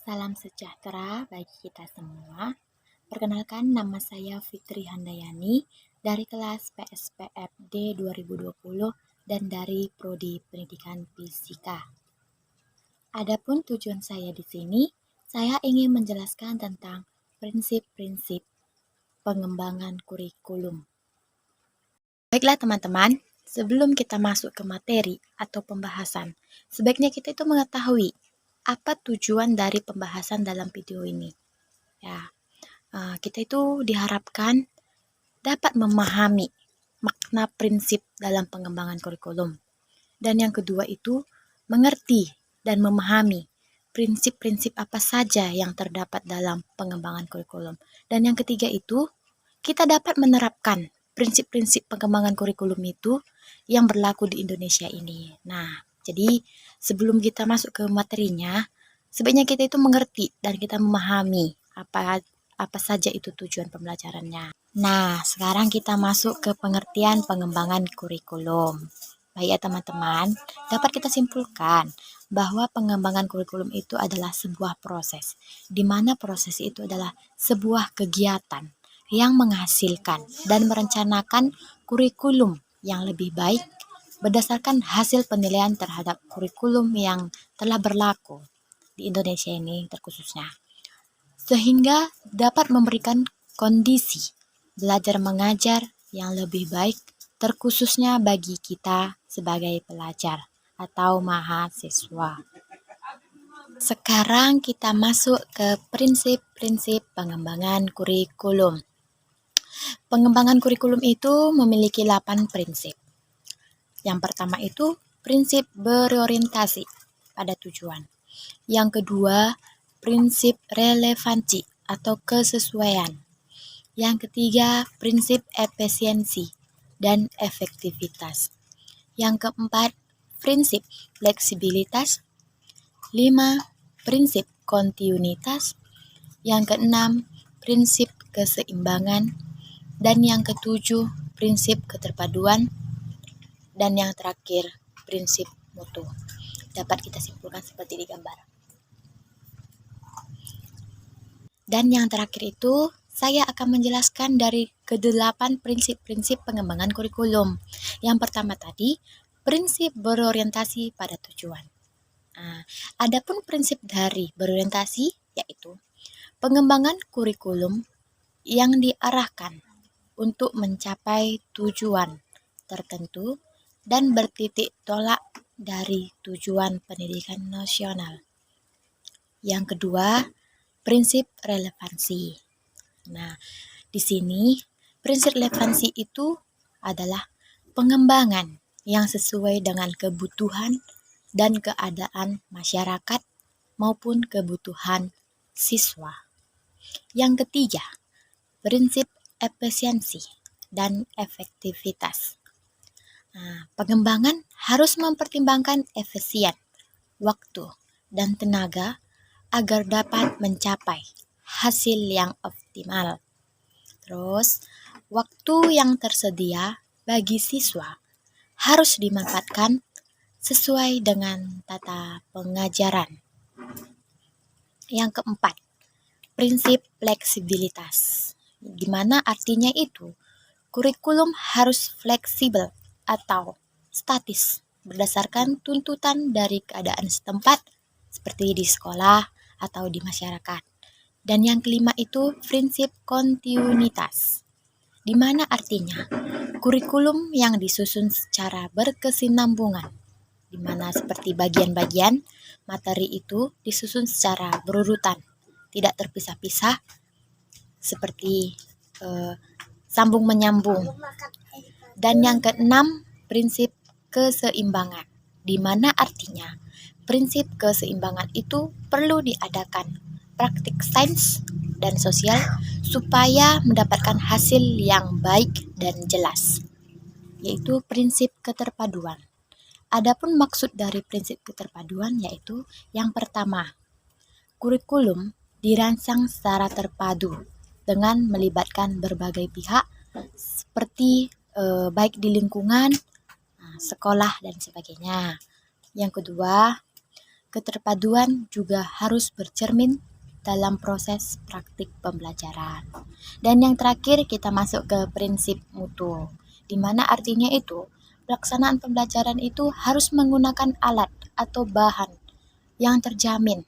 Salam sejahtera bagi kita semua. Perkenalkan, nama saya Fitri Handayani dari kelas PSPFD 2020 dan dari Prodi Pendidikan Fisika. Adapun tujuan saya di sini, saya ingin menjelaskan tentang prinsip-prinsip pengembangan kurikulum. Baiklah teman-teman, sebelum kita masuk ke materi atau pembahasan, sebaiknya kita itu mengetahui apa tujuan dari pembahasan dalam video ini. Ya, kita itu diharapkan dapat memahami makna prinsip dalam pengembangan kurikulum. Dan yang kedua itu mengerti dan memahami prinsip-prinsip apa saja yang terdapat dalam pengembangan kurikulum. Dan yang ketiga itu kita dapat menerapkan prinsip-prinsip pengembangan kurikulum itu yang berlaku di Indonesia ini. Nah, jadi sebelum kita masuk ke materinya, sebaiknya kita itu mengerti dan kita memahami apa saja itu tujuan pembelajarannya. Nah, sekarang kita masuk ke pengertian pengembangan kurikulum. Baik ya teman-teman, dapat kita simpulkan bahwa pengembangan kurikulum itu adalah sebuah proses, di mana proses itu adalah sebuah kegiatan yang menghasilkan dan merencanakan kurikulum yang lebih baik berdasarkan hasil penilaian terhadap kurikulum yang telah berlaku di Indonesia ini terkhususnya, sehingga dapat memberikan kondisi belajar mengajar yang lebih baik terkhususnya bagi kita sebagai pelajar atau mahasiswa. Sekarang kita masuk ke prinsip-prinsip pengembangan kurikulum. Pengembangan kurikulum itu memiliki 8 prinsip. Yang pertama itu prinsip berorientasi pada tujuan. Yang kedua, prinsip relevansi atau kesesuaian. Yang ketiga, prinsip efisiensi dan efektivitas. Yang keempat, prinsip fleksibilitas. 5. Prinsip kontinuitas. Yang keenam, prinsip keseimbangan. Dan yang ketujuh, prinsip keterpaduan. Dan yang terakhir, prinsip mutu. Dapat kita simpulkan seperti di gambar. Dan yang terakhir itu, saya akan menjelaskan dari ke-8 prinsip-prinsip pengembangan kurikulum. Yang pertama tadi, prinsip berorientasi pada tujuan. Adapun prinsip dari berorientasi yaitu pengembangan kurikulum yang diarahkan untuk mencapai tujuan tertentu dan bertitik tolak dari tujuan pendidikan nasional. Yang kedua, prinsip relevansi. Nah, di sini prinsip relevansi itu adalah pengembangan yang sesuai dengan kebutuhan dan keadaan masyarakat maupun kebutuhan siswa. Yang ketiga, prinsip efisiensi dan efektivitas. Pengembangan harus mempertimbangkan efisien, waktu, dan tenaga agar dapat mencapai hasil yang optimal. Terus, waktu yang tersedia bagi siswa harus dimanfaatkan sesuai dengan tata pengajaran. Yang keempat, prinsip fleksibilitas. Di mana artinya itu, kurikulum harus fleksibel atau statis berdasarkan tuntutan dari keadaan setempat seperti di sekolah atau di masyarakat. Dan yang kelima itu prinsip kontinuitas, di mana artinya kurikulum yang disusun secara berkesinambungan, di mana seperti bagian-bagian materi itu disusun secara berurutan, tidak terpisah-pisah seperti sambung menyambung. Dan yang keenam, prinsip keseimbangan, di mana artinya prinsip keseimbangan itu perlu diadakan praktik sains dan sosial supaya mendapatkan hasil yang baik dan jelas, yaitu prinsip keterpaduan. Adapun maksud dari prinsip keterpaduan yaitu yang pertama, kurikulum dirancang secara terpadu dengan melibatkan berbagai pihak seperti baik di lingkungan, sekolah dan sebagainya. Yang kedua, keterpaduan juga harus bercermin dalam proses praktik pembelajaran. Dan yang terakhir kita masuk ke prinsip mutu, di mana artinya itu pelaksanaan pembelajaran itu harus menggunakan alat atau bahan yang terjamin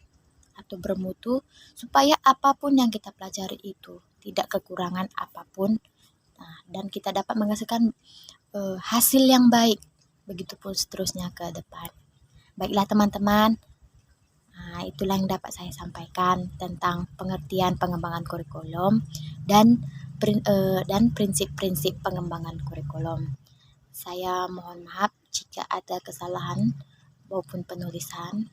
atau bermutu supaya apapun yang kita pelajari itu tidak kekurangan apapun. Nah, dan kita dapat menghasilkan hasil yang baik, begitupun seterusnya ke depan. Baiklah teman-teman, itulah yang dapat saya sampaikan tentang pengertian pengembangan kurikulum dan prinsip-prinsip pengembangan kurikulum. Saya mohon maaf jika ada kesalahan maupun penulisan.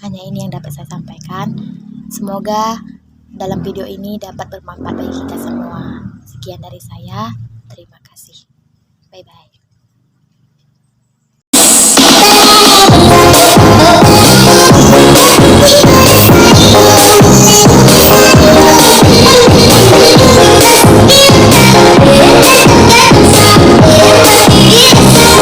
Hanya ini yang dapat saya sampaikan. Semoga dalam video ini dapat bermanfaat bagi kita semua. Sekian dari saya. Terima kasih. Bye-bye.